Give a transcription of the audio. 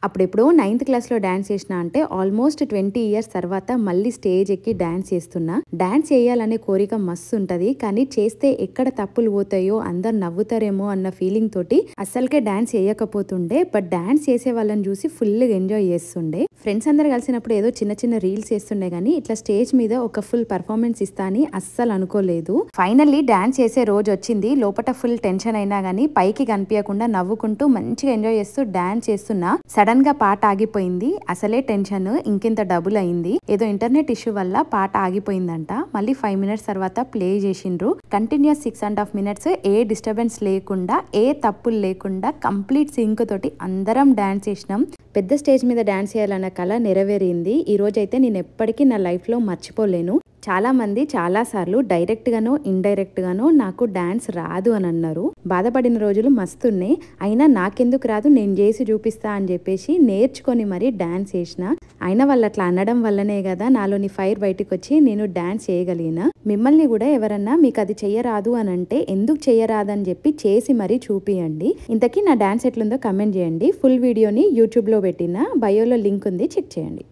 అప్పుడెప్పుడో 9th క్లాస్లో dance చేసిన అంటే ఆల్మోస్ట్ 20 ఇయర్స్ తర్వాత మళ్ళీ స్టేజ్ ఎక్కి డాన్స్ చేస్తున్నా. డాన్స్ చేయాలనే కోరిక మస్తు ఉంటది, కానీ చేస్తే ఎక్కడ తప్పులు పోతాయో అందరు నవ్వుతారేమో అన్న ఫీలింగ్ తోటి అస్సలకే డాన్స్ చేయకపోతుండే. బట్ డాన్స్ చేసే వాళ్ళని చూసి ఫుల్ ఎంజాయ్ చేస్తుండే. ఫ్రెండ్స్ అందరు కలిసినప్పుడు ఏదో చిన్న చిన్న రీల్స్ చేస్తుండే గానీ ఇట్లా స్టేజ్ మీద ఒక ఫుల్ పర్ఫార్మెన్స్ ఇస్తా అని అస్సలు అనుకోలేదు. ఫైనల్లీ డాన్స్ చేసే రోజు వచ్చింది. లోపల ఫుల్ టెన్షన్ అయినా గానీ పైకి కనిపించకుండా నవ్వుకుంటూ మంచిగా ఎంజాయ్ చేస్తూ డాన్స్ చేస్తున్నా. సడన్ గా పాట ఆగిపోయింది. అసలే టెన్షన్ ఇంకింత డబుల్ అయింది. ఏదో ఇంటర్నెట్ ఇష్యూ వల్ల పాట ఆగిపోయిందంట. మళ్ళీ 5 minutes తర్వాత ప్లే చేసిండ్రు. కంటిన్యూస్ 6.5 minutes ఏ డిస్టర్బెన్స్ లేకుండా, ఏ తప్పులు లేకుండా కంప్లీట్ సింక్ తోటి అందరం డాన్స్ చేసినాం. పెద్ద స్టేజ్ మీద డాన్స్ చేయాలన్న కళ నెరవేరింది. ఈ రోజు అయితే నేను ఎప్పటికీ నా లైఫ్ లో మర్చిపోలేను. చాలా మంది చాలా సార్లు డైరెక్ట్ గానో ఇండైరెక్ట్ గానో నాకు డాన్స్ రాదు అని అన్నారు. బాధపడిన రోజులు మస్తున్నాయి. అయినా నాకెందుకు రాదు, నేను చేసి చూపిస్తా అని చెప్పేసి నేర్చుకొని మరీ డాన్స్ చేసిన. అయినా వాళ్ళు అట్లా అనడం వల్లనే కదా నాలోని ఫైర్ బయటకు వచ్చి నేను డాన్స్ చేయగలిగిన. మిమ్మల్ని కూడా ఎవరన్నా మీకు అది చెయ్యరాదు అని అంటే ఎందుకు చెయ్యరాదని చెప్పి చేసి మరీ చూపియండి. ఇంతకీ నా డాన్స్ ఎట్లుందో కమెంట్ చేయండి. ఫుల్ వీడియోని యూట్యూబ్లో పెట్టిన, బయోలో లింక్ ఉంది, చెక్ చేయండి.